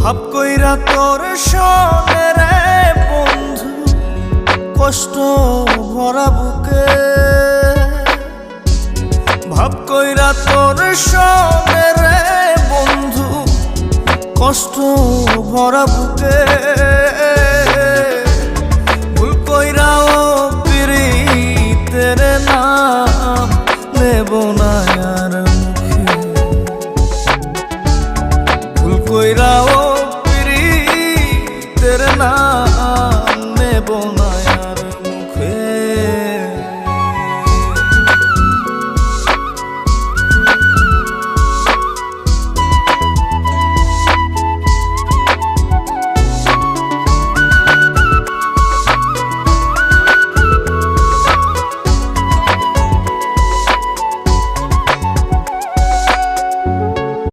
ভাব কইরা তোর সনে রে বন্ধু, কষ্ট ভরা বুকে। ভাব কইরা তোর সনে রে বন্ধু, কষ্ট ভরা বুকে। ভুল কইরাও পিরিতের নাম নেব না আর মুখে। ভুল কইরাও